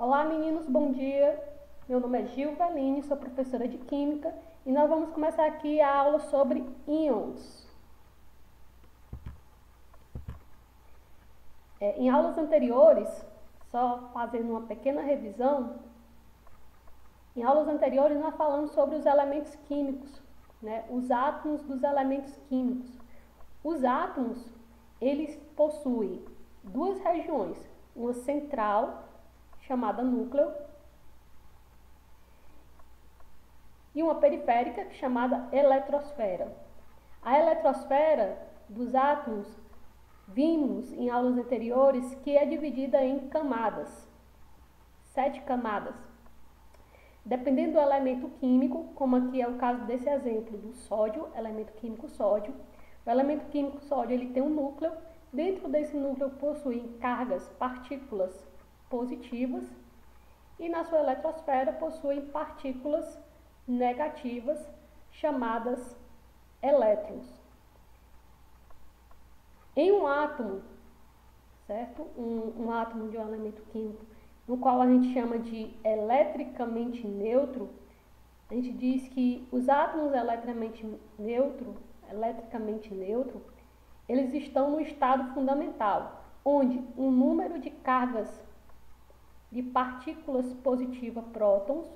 Olá meninos, bom dia. Meu nome é Gil Veline, sou professora de Química e nós vamos começar aqui a aula sobre íons. Em aulas anteriores, só fazendo uma pequena revisão, em aulas anteriores nós falamos sobre os elementos químicos, né? Os átomos dos elementos químicos. Os átomos, eles possuem duas regiões, uma central, chamada núcleo, e uma periférica, chamada eletrosfera. A eletrosfera dos átomos, vimos em aulas anteriores que é dividida em camadas, 7 camadas. Dependendo do elemento químico, como aqui é o caso desse exemplo do sódio, elemento químico sódio. O elemento químico sódio ele tem um núcleo, dentro desse núcleo possuem cargas, partículas positivas, e na sua eletrosfera possuem partículas negativas, chamadas elétrons. Em um átomo, certo? Um átomo de um elemento químico, no qual a gente chama de eletricamente neutro, a gente diz que os átomos eletricamente neutro, eles estão no estado fundamental, onde o número de cargas de partículas positivas, prótons,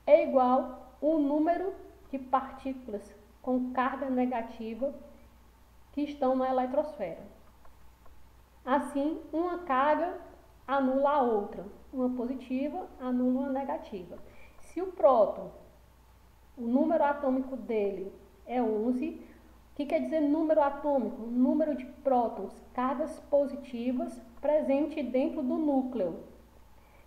é igual ao número de partículas com carga negativa que estão na eletrosfera. Assim, uma carga anula a outra, uma positiva anula uma negativa. Se o próton, o número atômico dele é 11, o que quer dizer número atômico? Número de prótons, cargas positivas presente dentro do núcleo.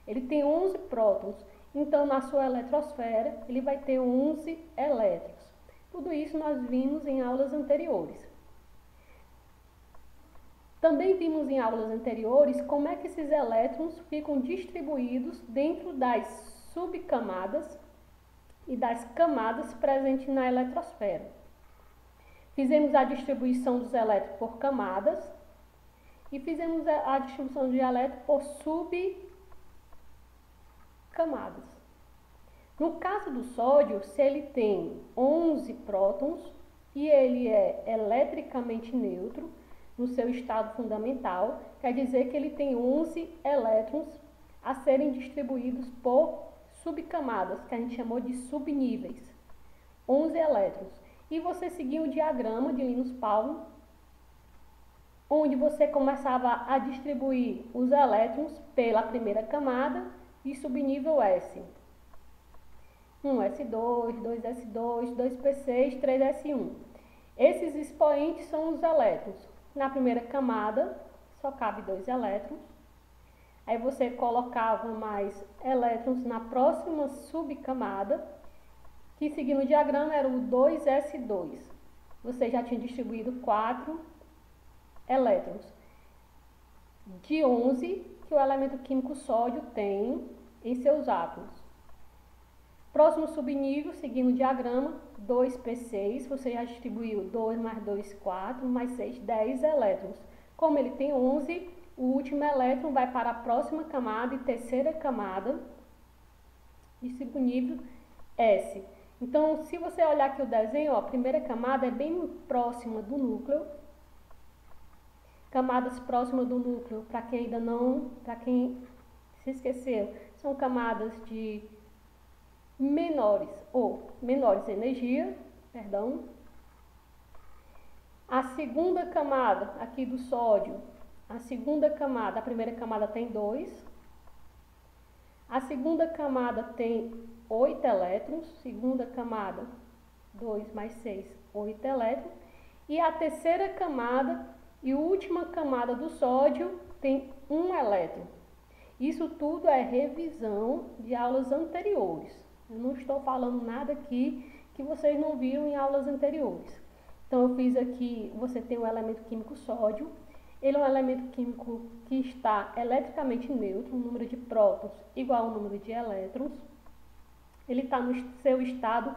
Ele tem 11 prótons, então na sua eletrosfera ele vai ter 11 elétrons. Tudo isso nós vimos em aulas anteriores. Também vimos em aulas anteriores como é que esses elétrons ficam distribuídos dentro das subcamadas e das camadas presentes na eletrosfera. Fizemos a distribuição dos elétrons por camadas e fizemos a distribuição de elétrons por subcamadas. No caso do sódio, se ele tem 11 prótons e ele é eletricamente neutro, no seu estado fundamental, quer dizer que ele tem 11 elétrons a serem distribuídos por subcamadas, que a gente chamou de subníveis. 11 elétrons. E você seguia o diagrama de Linus Pauling, onde você começava a distribuir os elétrons pela primeira camada e subnível S. 1s2, 2s2, 2p6, 3s1. Esses expoentes são os elétrons. Na primeira camada, só cabe 2 elétrons. Aí você colocava mais elétrons na próxima subcamada, que seguindo o diagrama era o 2s2. Você já tinha distribuído 4 elétrons. De 11 que o elemento químico sódio tem em seus átomos. Próximo subnível, seguindo o diagrama, 2p6, você já distribuiu 2 mais 2, 4, mais 6, 10 elétrons. Como ele tem 11, o último elétron vai para a próxima camada e terceira camada de subnível S. Então, se você olhar aqui o desenho, ó, a primeira camada é bem próxima do núcleo. Camadas próximas do núcleo, para quem ainda não, para quem se esqueceu, são camadas de menores energia, perdão. A segunda camada aqui do sódio, a primeira camada tem 2. A segunda camada tem 8 elétrons, segunda camada 2 mais 6, 8 elétrons. E a terceira camada e última camada do sódio tem 1 elétron. Isso tudo é revisão de aulas anteriores. Eu não estou falando nada aqui que vocês não viram em aulas anteriores. Então, eu fiz aqui, você tem o elemento químico sódio. Ele é um elemento químico que está eletricamente neutro, um número de prótons igual ao número de elétrons. Ele está no seu estado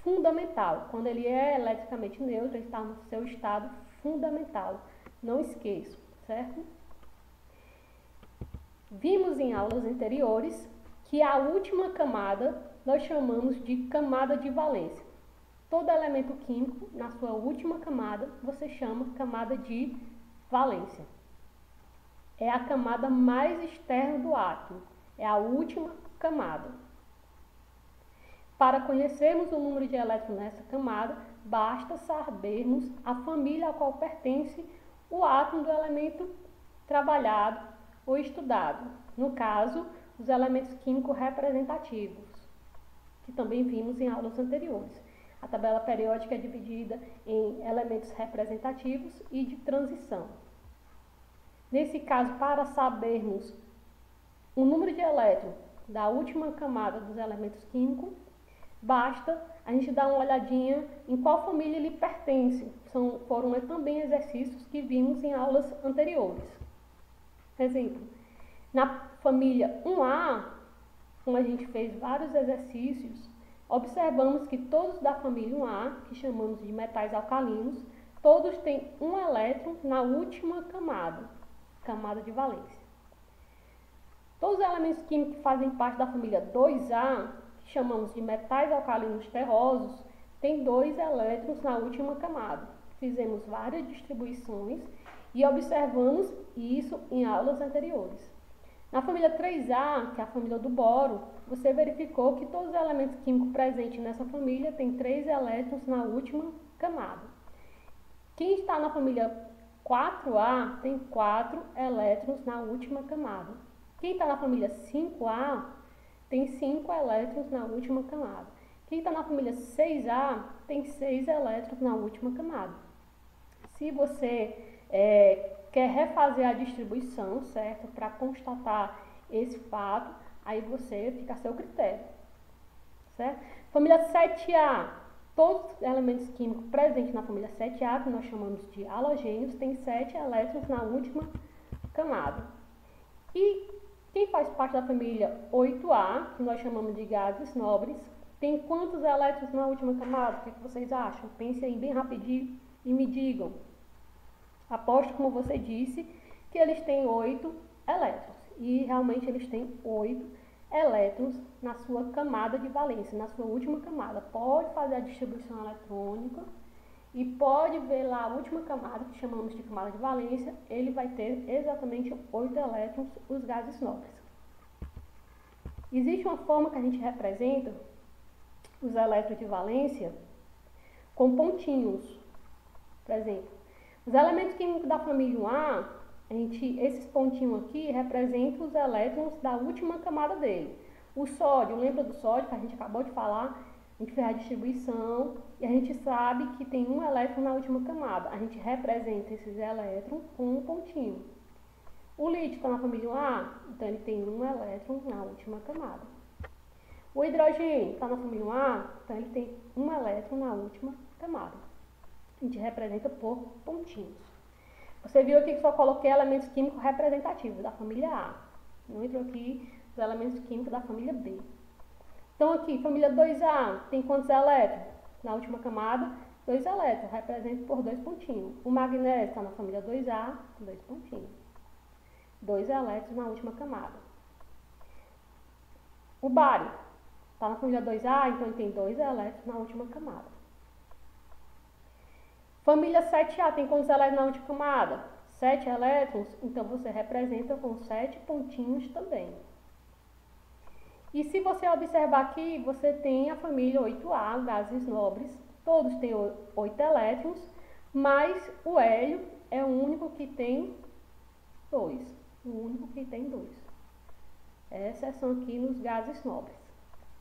fundamental. Quando ele é eletricamente neutro, ele está no seu estado fundamental. Não esqueçam, certo? Vimos em aulas anteriores que a última camada nós chamamos de camada de valência. Todo elemento químico, na sua última camada, você chama camada de valência. É a camada mais externa do átomo, é a última camada. Para conhecermos o número de elétrons nessa camada, basta sabermos a família a qual pertence o átomo do elemento trabalhado ou estudado. No caso, os elementos químicos representativos, que também vimos em aulas anteriores. A tabela periódica é dividida em elementos representativos e de transição. Nesse caso, para sabermos o número de elétrons da última camada dos elementos químicos, basta a gente dar uma olhadinha em qual família ele pertence. Foram também exercícios que vimos em aulas anteriores. Exemplo, na família 1A, como a gente fez vários exercícios, observamos que todos da família 1A, que chamamos de metais alcalinos, todos têm um elétron na última camada de valência. Todos os elementos químicos que fazem parte da família 2A, que chamamos de metais alcalinos terrosos, têm 2 elétrons na última camada. Fizemos várias distribuições e observamos isso em aulas anteriores. Na família 3A, que é a família do boro, você verificou que todos os elementos químicos presentes nessa família têm 3 elétrons na última camada. Quem está na família 4A tem 4 elétrons na última camada. Quem está na família 5A tem 5 elétrons na última camada. Quem está na família 6A tem 6 elétrons na última camada. Se você quer refazer a distribuição, certo? Para constatar esse fato, aí você fica a seu critério, certo? Família 7A, todos os elementos químicos presentes na família 7A, que nós chamamos de halogênios, têm 7 elétrons na última camada. E quem faz parte da família 8A, que nós chamamos de gases nobres, tem quantos elétrons na última camada? O que vocês acham? Pensem aí bem rapidinho e me digam. Aposto, como você disse, que eles têm 8 elétrons. E realmente eles têm 8 elétrons na sua camada de valência, na sua última camada. Pode fazer a distribuição eletrônica e pode ver lá a última camada, que chamamos de camada de valência, ele vai ter exatamente 8 elétrons, os gases nobres. Existe uma forma que a gente representa os elétrons de valência com pontinhos. Por exemplo, os elementos químicos da família 1A, esses pontinhos aqui representam os elétrons da última camada dele. O sódio, lembra do sódio que a gente acabou de falar? A gente fez a distribuição e a gente sabe que tem um elétron na última camada. A gente representa esses elétrons com um pontinho. O lítio está na família 1A, então ele tem um elétron na última camada. O hidrogênio está na família 1A, então ele tem um elétron na última camada. A gente representa por pontinhos. Você viu aqui que só coloquei elementos químicos representativos da família A. Não entrou aqui os elementos químicos da família B. Então aqui, família 2A, tem quantos elétrons? Na última camada, 2 elétrons, representa por 2 pontinhos. O magnésio está na família 2A, 2 pontinhos. 2 elétrons na última camada. O bário está na família 2A, então ele tem 2 elétrons na última camada. Família 7A tem quantos elétrons na última camada? 7 elétrons, então você representa com 7 pontinhos também. E se você observar aqui, você tem a família 8A, gases nobres, todos têm 8 elétrons, mas o hélio é o único que tem 2. O único que tem 2. É exceção aqui nos gases nobres.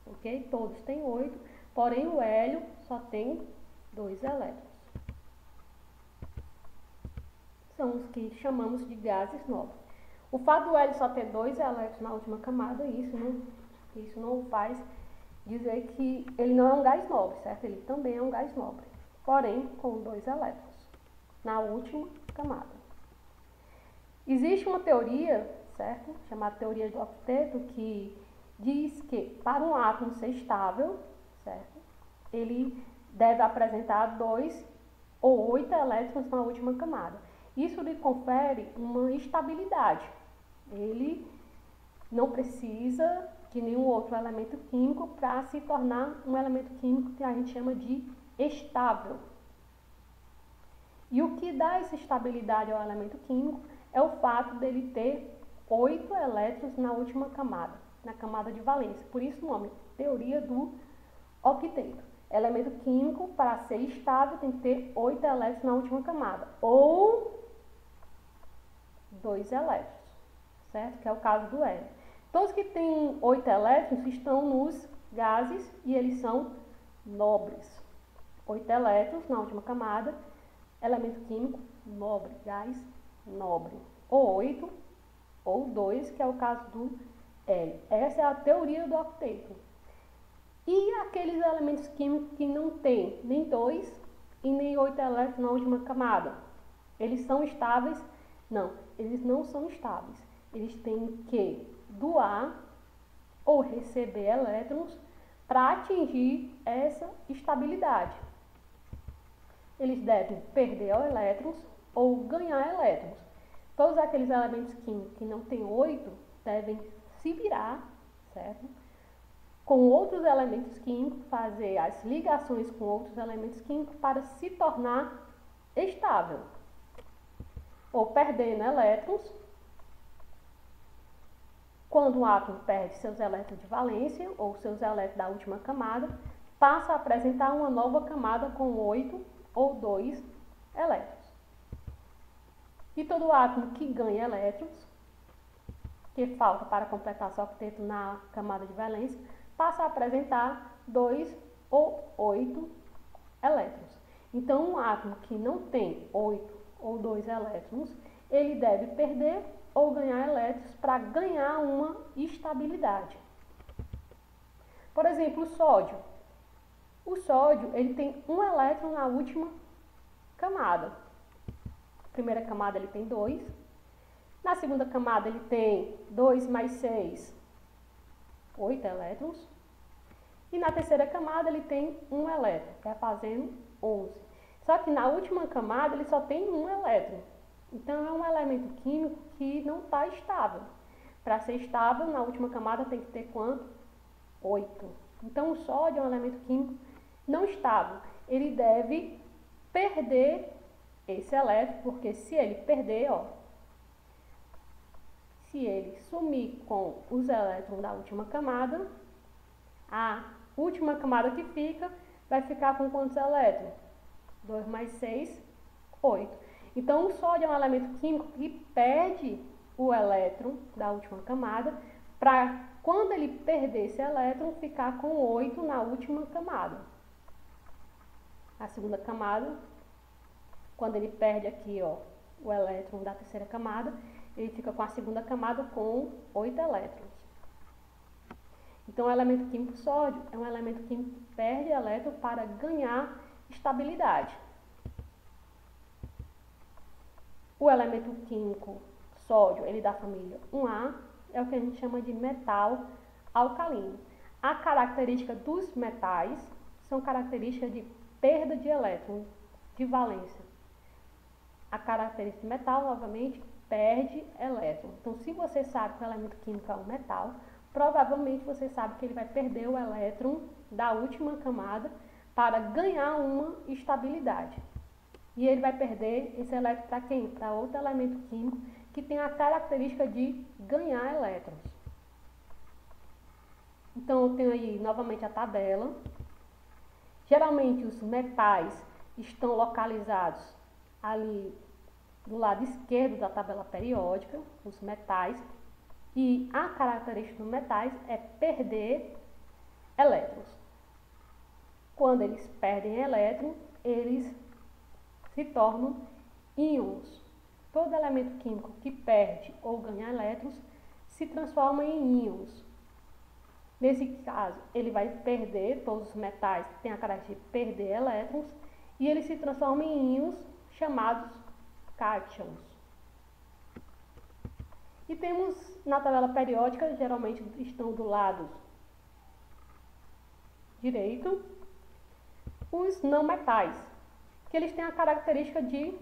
Ok? Todos têm 8, porém o hélio só tem 2 elétrons. São os que chamamos de gases nobres. O fato do hélio só ter 2 elétrons na última camada, isso não faz dizer que ele não é um gás nobre, certo? Ele também é um gás nobre, porém com 2 elétrons na última camada. Existe uma teoria, certo? Chamada teoria do octeto, que diz que para um átomo ser estável, certo? Ele deve apresentar 2 ou 8 elétrons na última camada. Isso lhe confere uma estabilidade. Ele não precisa de nenhum outro elemento químico para se tornar um elemento químico que a gente chama de estável. E o que dá essa estabilidade ao elemento químico é o fato dele ter 8 elétrons na última camada, na camada de valência. Por isso o nome, teoria do octeto. Elemento químico, para ser estável, tem que ter 8 elétrons na última camada, ou 2 elétrons, certo? Que é o caso do hélio. Todos que têm 8 elétrons estão nos gases e eles são nobres. 8 elétrons na última camada, elemento químico nobre, gás nobre. Ou 8 ou 2, que é o caso do hélio. Essa é a teoria do octeto. E aqueles elementos químicos que não têm nem 2 e nem 8 elétrons na última camada, eles são estáveis? Não, eles não são estáveis. Eles têm que doar ou receber elétrons para atingir essa estabilidade. Eles devem perder elétrons ou ganhar elétrons. Todos aqueles elementos químicos que não têm 8 devem se virar, certo? Com outros elementos químicos, fazer as ligações com outros elementos químicos para se tornar estável. Ou perdendo elétrons, quando um átomo perde seus elétrons de valência, ou seus elétrons da última camada, passa a apresentar uma nova camada com 8 ou 2 elétrons. E todo átomo que ganha elétrons, que falta para completar seu octeto na camada de valência, passa a apresentar 2 ou 8 elétrons. Então, um átomo que não tem 8 ou 2 elétrons, ele deve perder ou ganhar elétrons para ganhar uma estabilidade. Por exemplo, o sódio. O sódio ele tem um elétron na última camada. Na primeira camada ele tem 2. Na segunda camada ele tem 2 mais 6, 8 elétrons. E na terceira camada ele tem um elétron, que é fazendo 11. Só que na última camada ele só tem um elétron. Então é um elemento químico que não está estável. Para ser estável, na última camada tem que ter quanto? 8. Então o sódio é um elemento químico não estável. Ele deve perder esse elétron, porque se ele perder, se ele sumir com os elétrons da última camada, a última camada que fica vai ficar com quantos elétrons? 2 mais 6, 8. Então, o sódio é um elemento químico que perde o elétron da última camada para, quando ele perder esse elétron, ficar com 8 na última camada. A segunda camada, quando ele perde aqui o elétron da terceira camada, ele fica com a segunda camada com 8 elétrons. Então, o elemento químico sódio é um elemento químico que perde elétron para ganhar estabilidade. O elemento químico sódio, ele da família 1A, é o que a gente chama de metal alcalino. A característica dos metais são características de perda de elétrons, de valência. A característica de metal, novamente, perde elétron. Então, se você sabe que o elemento químico é um metal, provavelmente você sabe que ele vai perder o elétron da última camada para ganhar uma estabilidade. E ele vai perder esse elétron para quem? Para outro elemento químico que tem a característica de ganhar elétrons. Então, eu tenho aí novamente a tabela. Geralmente, os metais estão localizados ali do lado esquerdo da tabela periódica, os metais. E a característica dos metais é perder elétrons. Quando eles perdem elétrons, eles se tornam íons. Todo elemento químico que perde ou ganha elétrons se transforma em íons. Nesse caso, ele vai perder todos os metais que têm a característica de perder elétrons e ele se transforma em íons chamados cátions. E temos na tabela periódica, geralmente estão do lado direito, os não metais, que eles têm a característica de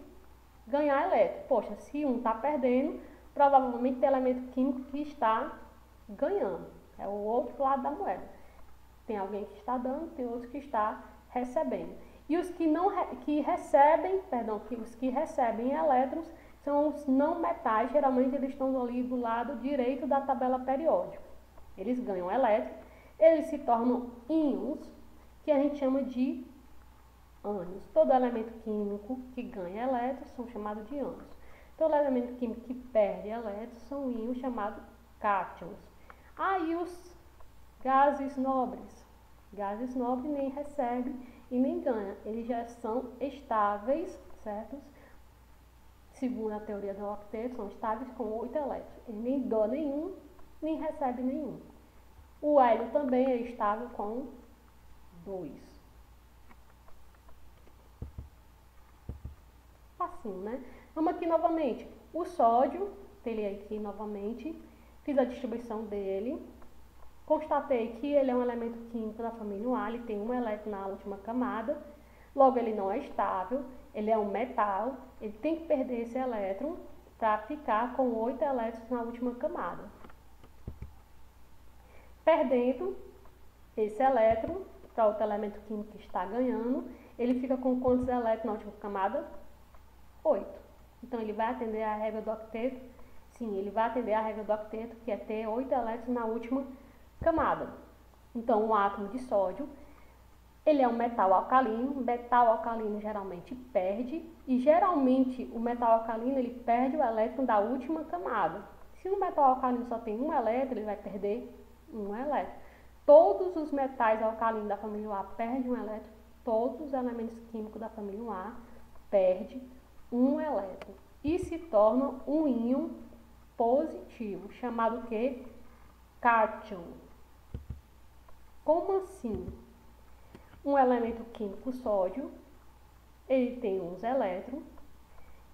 ganhar elétron. Poxa, se um está perdendo, provavelmente tem elemento químico que está ganhando. É o outro lado da moeda. Tem alguém que está dando, tem outro que está recebendo. E os que recebem elétrons são os não metais, geralmente eles estão ali do lado direito da tabela periódica. Eles ganham elétrons, eles se tornam íons, que a gente chama de ânions. Todo elemento químico que ganha elétrons são chamados de ânions. Todo elemento químico que perde elétrons são íons chamados cátions. Aí os gases nobres. Gases nobres nem recebem e nem ganham. Eles já são estáveis, certo? Segundo a teoria do octeto, são estáveis com 8 elétrons. Ele nem dá nenhum, nem recebe nenhum. O hélio também é estável com 2. Facinho, né? Vamos aqui novamente. O sódio, ele aqui novamente. Fiz a distribuição dele. Constatei que ele é um elemento químico da família A, ele tem um elétron na última camada, logo ele não é estável, ele é um metal, ele tem que perder esse elétron para ficar com 8 elétrons na última camada. Perdendo esse elétron para outro elemento químico que está ganhando, ele fica com quantos elétrons na última camada? 8. Então ele vai atender a regra do octeto? Sim, ele vai atender a regra do octeto, que é ter 8 elétrons na última camada. Então, o átomo de sódio, ele é um metal alcalino. Metal alcalino geralmente perde, e geralmente o metal alcalino ele perde o elétron da última camada. Se o metal alcalino só tem um elétron, ele vai perder um elétron. Todos os metais alcalinos da família A perdem um elétron, todos os elementos químicos da família A perdem um elétron e se tornam um íon positivo, chamado o quê? Cátion. Como assim? Um elemento químico, sódio, ele tem uns elétrons,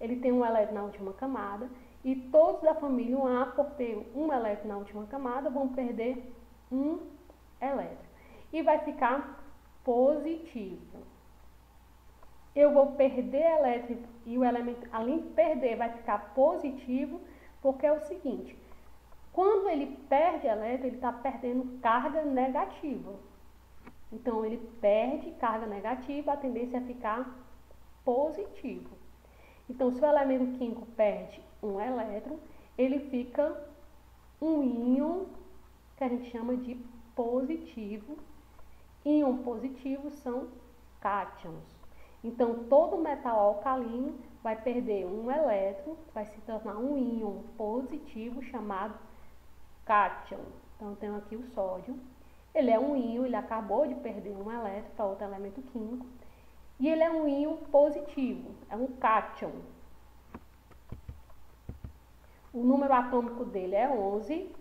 ele tem um elétron na última camada, e todos da família A, por ter um elétron na última camada, vão perder um elétron. E vai ficar positivo. Eu vou perder elétron e o elemento, além de perder, vai ficar positivo, porque é o seguinte: quando ele perde elétron, ele está perdendo carga negativa. Então, ele perde carga negativa, a tendência é ficar positivo. Então, se o elemento químico perde um elétron, ele fica um íon, que a gente chama de positivo. Íon positivo são cátions. Então, todo metal alcalino vai perder um elétron, vai se tornar um íon positivo chamado cátion. Então, eu tenho aqui o sódio. Ele é um íon, ele acabou de perder um elétron para outro elemento químico. E ele é um íon positivo, é um cátion. O número atômico dele é 11.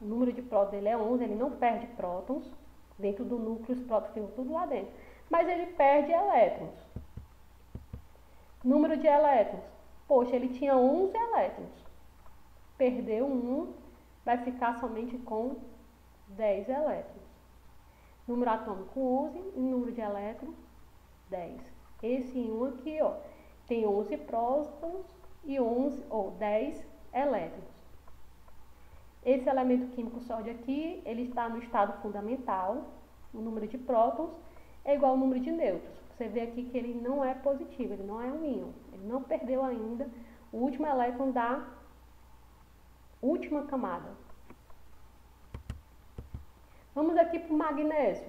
O número de prótons dele é 11, ele não perde prótons. Dentro do núcleo, os prótons ficam tudo lá dentro. Mas ele perde elétrons. Número de elétrons. Poxa, ele tinha 11 elétrons. Perdeu um, vai ficar somente com 10 elétrons. Número atômico 11 e número de elétrons 10. Esse íon aqui, ó, tem 11 prótons e 10 elétrons. Esse elemento químico sódio aqui, ele está no estado fundamental. O número de prótons é igual ao número de nêutrons. Você vê aqui que ele não é positivo, ele não é um íon. Ele não perdeu ainda o último elétron da última camada. Vamos aqui para o magnésio.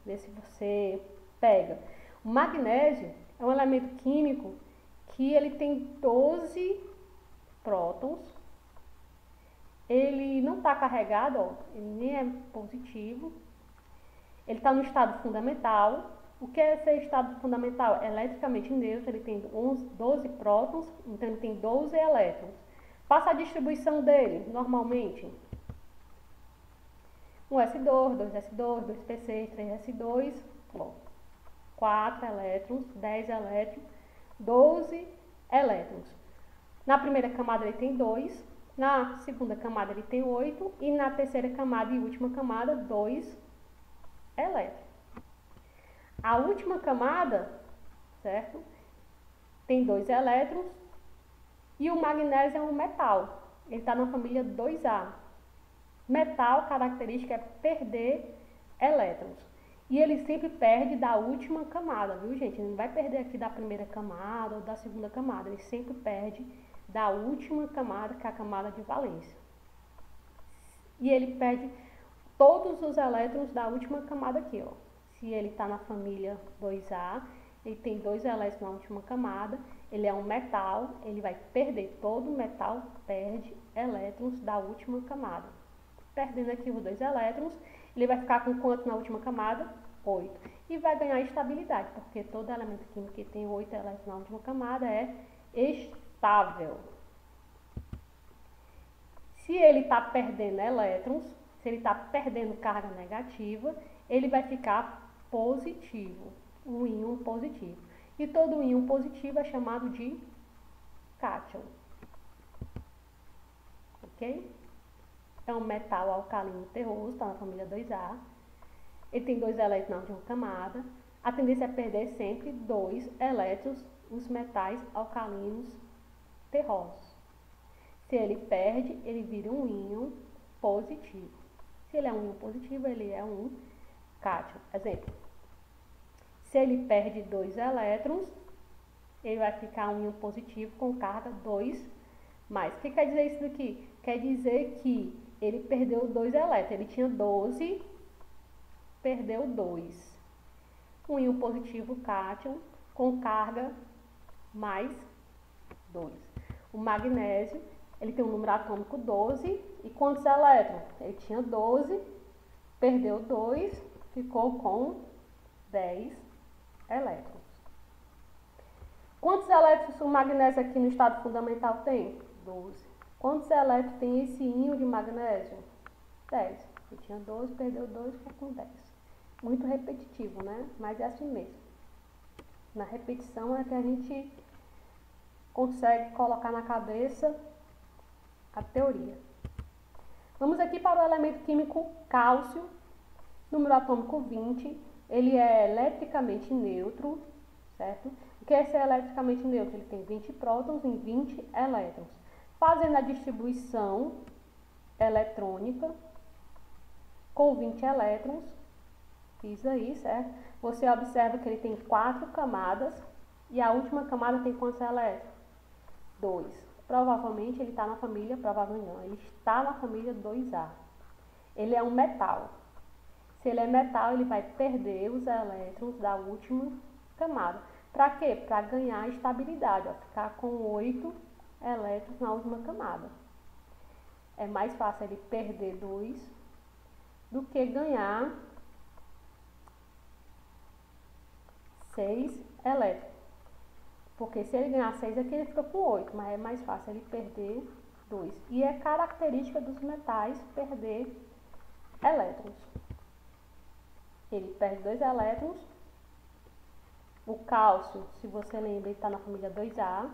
Ver se você pega. O magnésio é um elemento químico que ele tem 12 prótons. Ele não está carregado, ó, ele nem é positivo. Ele está no estado fundamental. O que é esse estado fundamental? Eletricamente neutro, ele tem 12 prótons, então ele tem 12 elétrons. Passa a distribuição dele, normalmente. 1s2, 2s2, 2p6, 3s2, bom, 4 elétrons, 10 elétrons, 12 elétrons. Na primeira camada ele tem 2, na segunda camada ele tem 8 e na terceira camada e última camada 2 elétrons. A última camada, certo? Tem 2 elétrons e o magnésio é um metal. Ele está na família 2A. Metal, a característica é perder elétrons. E ele sempre perde da última camada, viu, gente? Ele não vai perder aqui da primeira camada ou da segunda camada. Ele sempre perde da última camada, que é a camada de valência. E ele perde todos os elétrons da última camada aqui, ó. Se ele está na família 2A, ele tem 2 elétrons na última camada, ele é um metal, ele vai perder, todo metal perde elétrons da última camada. Perdendo aqui os 2 elétrons, ele vai ficar com quanto na última camada? 8. E vai ganhar estabilidade, porque todo elemento químico que tem 8 elétrons na última camada é estável. Se ele está perdendo elétrons, se ele está perdendo carga negativa, ele vai ficar positivo, um íon positivo. E todo íon positivo é chamado de cátion. Ok? É um metal alcalino terroso, está na família 2A. Ele tem 2 elétrons na última camada. A tendência é perder sempre 2 elétrons, os metais alcalinos terrosos. Se ele perde, ele vira um íon positivo. Se ele é um íon positivo, ele é um cátion. Exemplo. Se ele perde 2 elétrons, ele vai ficar um íon positivo com carga 2 mais. O que quer dizer isso daqui? Quer dizer que ele perdeu 2 elétrons. Ele tinha 12, perdeu 2. Um íon positivo cátion com carga mais 2. O magnésio, ele tem um número atômico 12. E quantos elétrons? Ele tinha 12, perdeu 2, ficou com 10 elétrons. Quantos elétrons o magnésio aqui no estado fundamental tem? 12. Quantos elétrons tem esse íon de magnésio? 10. Ele tinha 12, perdeu 2, ficou com 10. Muito repetitivo, né? Mas é assim mesmo. Na repetição é que a gente consegue colocar na cabeça a teoria. Vamos aqui para o elemento químico cálcio, número atômico 20. Ele é eletricamente neutro, certo? O que é ser eletricamente neutro? Ele tem 20 prótons e 20 elétrons. Fazendo a distribuição eletrônica com 20 elétrons, fiz aí, certo? Você observa que ele tem 4 camadas e a última camada tem quantos elétrons? 2. Provavelmente ele está na família, provavelmente não, ele está na família 2A. Ele é um metal. Se ele é metal, ele vai perder os elétrons da última camada. Para quê? Para ganhar estabilidade, ó, ficar com 8 elétrons na última camada. É mais fácil ele perder 2 do que ganhar 6 elétrons. Porque se ele ganhar 6 aqui, ele fica com 8, mas é mais fácil ele perder 2. E é característica dos metais perder elétrons. Ele perde 2 elétrons. O cálcio, se você lembra, ele está na família 2A.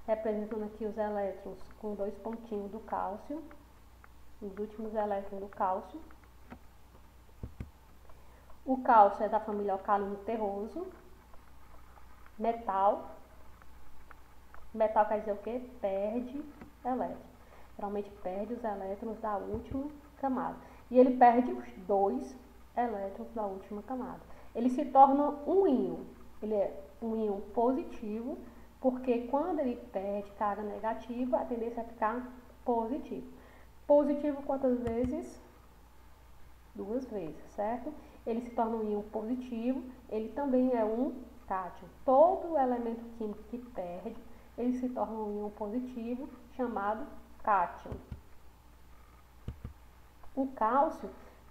Representando aqui os elétrons com 2 pontinhos do cálcio. Os últimos elétrons do cálcio. O cálcio é da família alcalino terroso. Metal. Metal quer dizer o quê? Perde elétrons. Geralmente perde os elétrons da última camada. E ele perde os 2 elétrons da última camada. Ele se torna um íon. Ele é um íon positivo, porque quando ele perde carga negativa, a tendência é ficar positivo. Positivo quantas vezes? 2 vezes, certo? Ele se torna um íon positivo, ele também é um cátion. Todo elemento químico que perde, ele se torna um íon positivo, chamado cátion. O cálcio,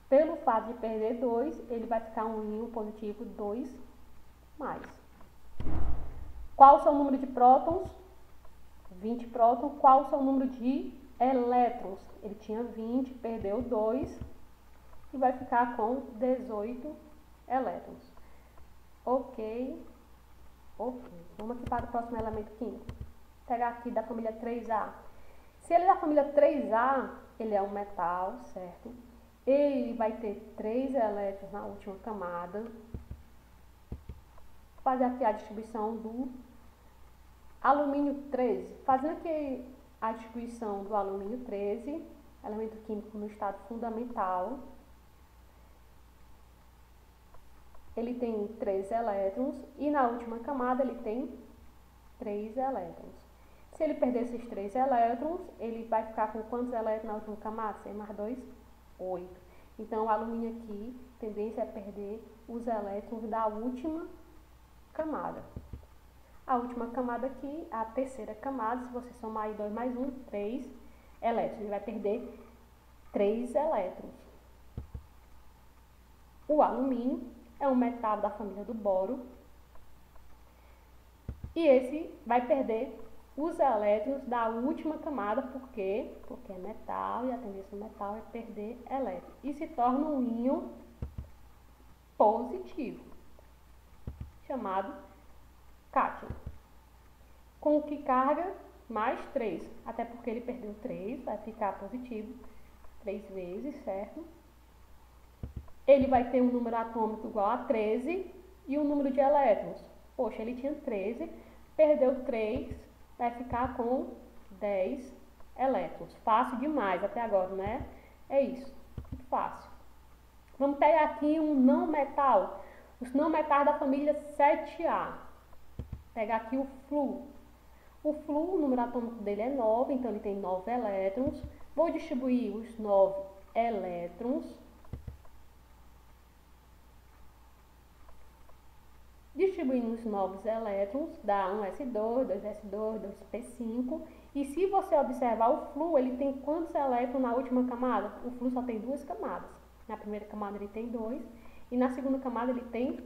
pelo fato de perder 2, ele vai ficar um íon positivo 2 mais. Qual o seu número de prótons? 20 prótons. Qual o seu número de elétrons? Ele tinha 20, perdeu 2 e vai ficar com 18 elétrons. Ok. Vamos aqui para o próximo elemento químico. Vou pegar aqui da família 3A. Se ele é da família 3A, ele é um metal, certo? Ele vai ter 3 elétrons na última camada. Vou fazer aqui a distribuição do alumínio 13. Fazendo aqui a distribuição do alumínio 13, elemento químico no estado fundamental. Ele tem 3 elétrons e na última camada ele tem 3 elétrons. Se ele perder esses 3 elétrons, ele vai ficar com quantos elétrons na última camada? 6 mais 2, 8. Então, o alumínio aqui, a tendência é perder os elétrons da última camada. A última camada aqui, a terceira camada, se você somar aí 2 mais 1, 3 elétrons. Ele vai perder 3 elétrons. O alumínio é um metal da família do boro. E esse vai perder os elétrons da última camada, por quê? Porque é metal e a tendência do metal é perder elétrons. E se torna um íon positivo, chamado cátion. Com que carga? Mais 3. Até porque ele perdeu 3, vai ficar positivo 3 vezes, certo? Ele vai ter um número atômico igual a 13 e um número de elétrons. Poxa, ele tinha 13, perdeu 3, vai ficar com 10 elétrons. Fácil demais até agora, né? É isso, muito fácil. Vamos pegar aqui um não metal. Os não metais da família 7A. Pegar aqui o flúor. O flúor, o número atômico dele é 9, então ele tem 9 elétrons. Vou distribuir os 9 elétrons. Distribuindo os novos elétrons, dá 1s2, 2s2, 2p5. E se você observar o flúor, ele tem quantos elétrons na última camada? O flúor só tem 2 camadas. Na primeira camada ele tem 2 e na segunda camada ele tem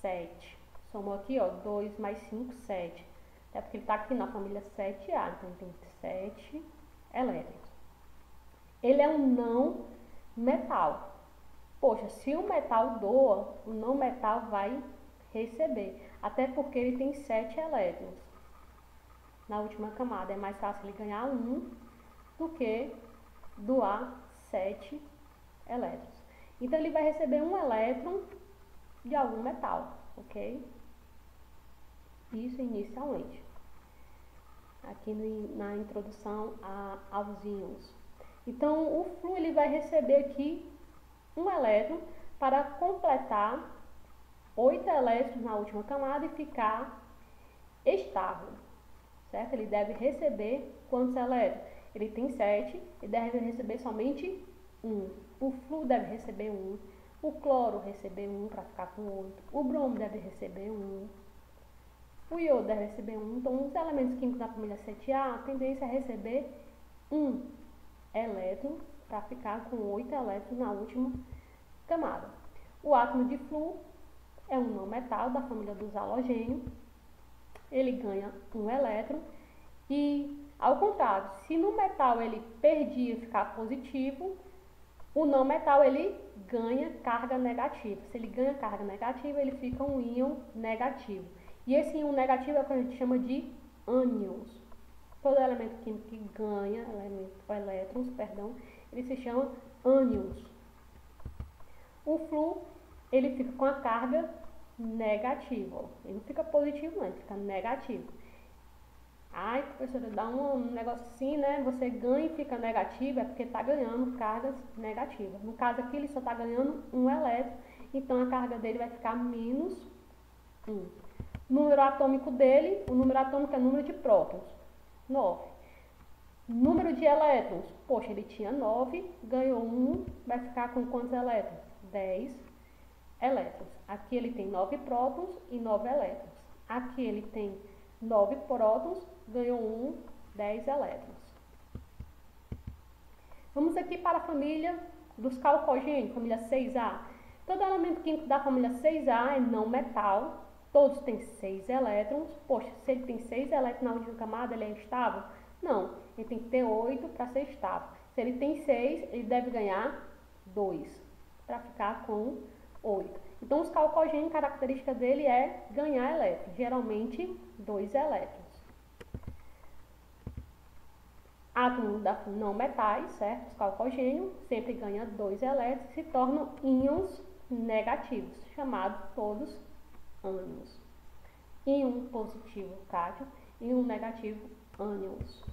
7. Somou aqui, ó, 2 mais 5, 7. É porque ele está aqui na família 7A, então ele tem 7 elétrons. Ele é um não metal. Poxa, se o metal doa, o não metal vai receber, até porque ele tem 7 elétrons na última camada. É mais fácil ele ganhar 1 do que doar 7 elétrons. Então ele vai receber 1 elétron de algum metal, ok? Isso inicialmente, aqui na introdução aos íons. Então o flúor ele vai receber aqui 1 elétron para completar 8 elétrons na última camada e ficar estável, certo? Ele deve receber quantos elétrons? Ele tem 7, ele deve receber somente 1. O flúor deve receber 1, o cloro receber 1 para ficar com 8, o bromo deve receber 1, o iodo deve receber 1. Então, os elementos químicos da família 7A, a tendência é receber 1 elétron para ficar com 8 elétrons na última camada. O átomo de flúor é um não metal da família dos halogênios. Ele ganha 1 elétron. E, ao contrário, se no metal ele perdia e ficar positivo, o não metal ele ganha carga negativa. Se ele ganha carga negativa, ele fica um íon negativo. E esse íon negativo é o que a gente chama de ânions. Todo elemento químico que ganha elétrons, ele se chama ânions. O flúor, ele fica com a carga negativa. Ele não fica positivo, não, ele fica negativo. Ai, professora, dá um negócio assim, né? Você ganha e fica negativo, é porque está ganhando cargas negativas. No caso aqui, ele só está ganhando 1 elétron, então a carga dele vai ficar menos 1. O número atômico dele, o número atômico é o número de prótons, 9. Número de elétrons, poxa, ele tinha 9, ganhou 1, vai ficar com quantos elétrons? 10 elétrons. Aqui ele tem 9 prótons e 9 elétrons. Aqui ele tem 9 prótons, ganhou 1, 10 elétrons. Vamos aqui para a família dos calcogênios, família 6A. Todo elemento químico da família 6A é não metal, todos têm 6 elétrons. Poxa, se ele tem 6 elétrons na última camada, ele é estável? Não, ele tem que ter 8 para ser estável. Se ele tem 6, ele deve ganhar 2 para ficar com 8. Então, os calcogênios, a característica dele é ganhar elétrons, geralmente 2 elétrons. Átomos da não metais, certo? Os calcogênios sempre ganham 2 elétrons e se tornam íons negativos, chamados todos ânions. Íon positivo, cátion, íon negativo, ânions.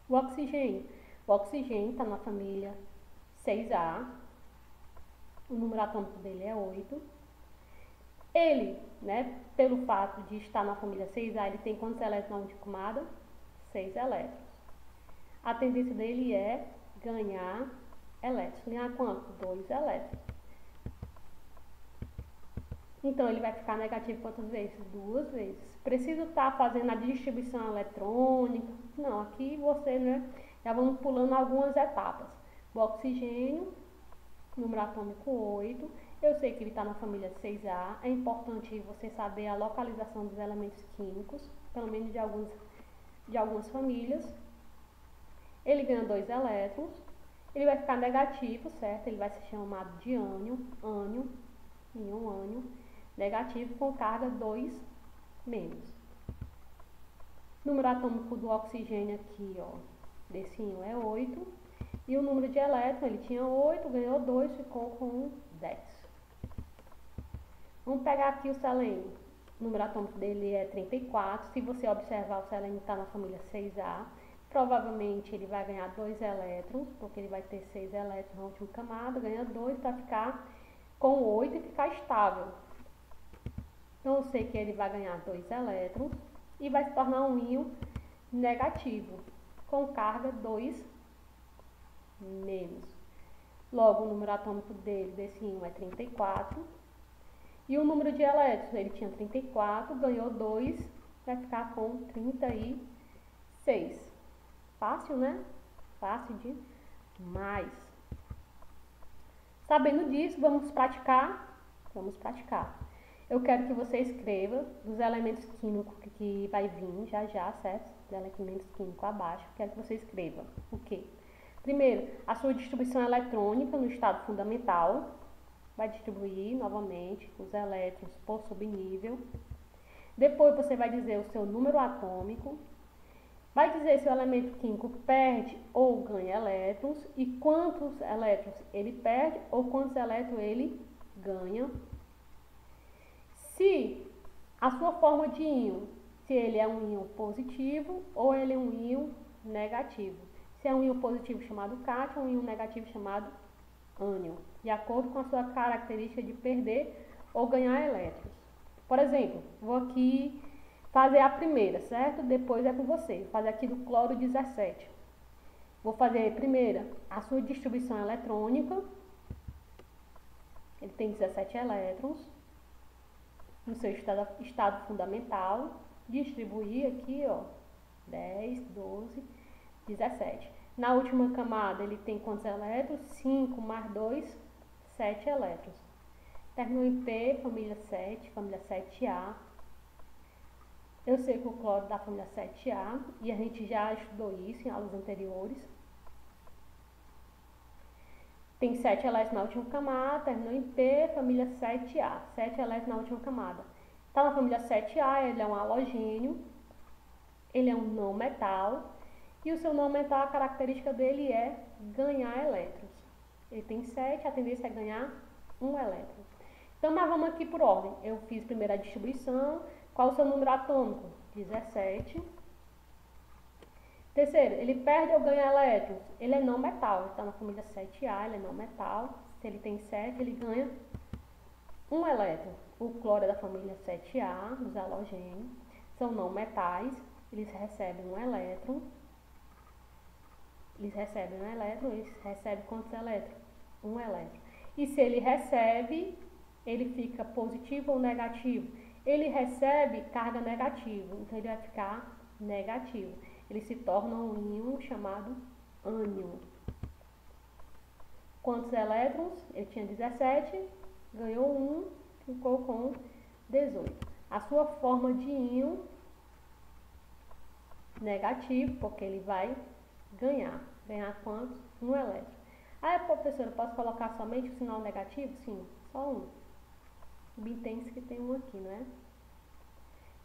O oxigênio. O oxigênio está na família 6A. O número atômico dele é 8. Ele, né, pelo fato de estar na família 6A, ele tem quantos elétrons na última camada? 6 elétrons. A tendência dele é ganhar elétrons. Ganhar quanto? 2 elétrons. Então, ele vai ficar negativo quantas vezes? 2 vezes. Preciso estar fazendo a distribuição eletrônica? Não, aqui você, né, já vamos pulando algumas etapas. O oxigênio, número atômico 8. Eu sei que ele está na família 6A. É importante você saber a localização dos elementos químicos, pelo menos de algumas famílias. Ele ganha 2 elétrons. Ele vai ficar negativo, certo? Ele vai ser chamado de ânion, negativo com carga 2 menos. Número atômico do oxigênio aqui, ó, desse íon é 8. E o número de elétrons, ele tinha 8, ganhou 2, ficou com 10. Vamos pegar aqui o selênio. O número atômico dele é 34. Se você observar, o selênio está na família 6A. Provavelmente ele vai ganhar 2 elétrons, porque ele vai ter 6 elétrons na última camada, ganha 2 para ficar com 8 e ficar estável. Então eu sei que ele vai ganhar 2 elétrons e vai se tornar um íon negativo, com carga 2 menos. Logo, o número atômico desse íon é 34. E o número de elétrons, ele tinha 34, ganhou 2, vai ficar com 36. Fácil, né? Fácil demais. Sabendo disso, vamos praticar? Vamos praticar. Eu quero que você escreva dos elementos químicos que vai vir já, certo? Os elementos químicos abaixo. Quero que você escreva o quê? Primeiro, a sua distribuição eletrônica no estado fundamental. Vai distribuir novamente os elétrons por subnível. Depois você vai dizer o seu número atômico. Vai dizer se o elemento químico perde ou ganha elétrons e quantos elétrons ele perde ou quantos elétrons ele ganha. Se a sua forma de íon, se ele é um íon positivo ou ele é um íon negativo. Se é um íon positivo chamado cátion, um íon negativo chamado ânion, de acordo com a sua característica de perder ou ganhar elétrons. Por exemplo, vou aqui fazer a primeira, certo? Depois é com você. Vou fazer aqui do cloro 17. Vou fazer a primeira, a sua distribuição eletrônica. Ele tem 17 elétrons no seu estado fundamental. Distribuir aqui, ó, 10, 12, 17. Na última camada, ele tem quantos elétrons? 5 mais 2, 7 elétrons. Terminou em P, família 7, família 7A. Eu sei que o cloro da família 7A, e a gente já estudou isso em aulas anteriores. Tem 7 elétrons na última camada, terminou em P, família 7A. 7 elétrons na última camada. Está na família 7A, ele é um halogênio, ele é um não metal. E o seu não metal, a característica dele é ganhar elétrons. Ele tem 7, a tendência é ganhar 1 elétron. Então, nós vamos aqui por ordem. Eu fiz primeiro a distribuição. Qual o seu número atômico? 17. Terceiro, ele perde ou ganha elétrons? Ele é não metal. Ele está na família 7A, ele é não metal. Se ele tem 7, ele ganha 1 elétron. O cloro é da família 7A, dos halogênios. São não metais. Eles recebem 1 elétron. Eles recebem quantos elétrons? 1 elétron. E se ele recebe, ele fica positivo ou negativo? Ele recebe carga negativa, então ele vai ficar negativo. Ele se torna um íon chamado ânion. Quantos elétrons? Ele tinha 17, ganhou 1, ficou com 18. A sua forma de íon negativo, porque ele vai ganhar. Ganhar quantos? 1 elétron. Ah, professora, posso colocar somente o sinal negativo? Sim, só um. Bem-se que tem um aqui, não é?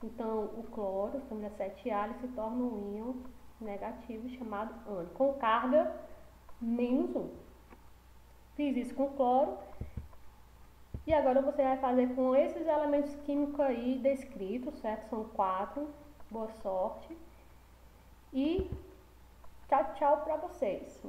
Então, o cloro, família 7A, ele se torna um íon negativo chamado ânion, com carga menos 1. Fiz isso com o cloro. E agora você vai fazer com esses elementos químicos aí descritos, certo? São 4. Boa sorte. E Tchau, tchau para vocês.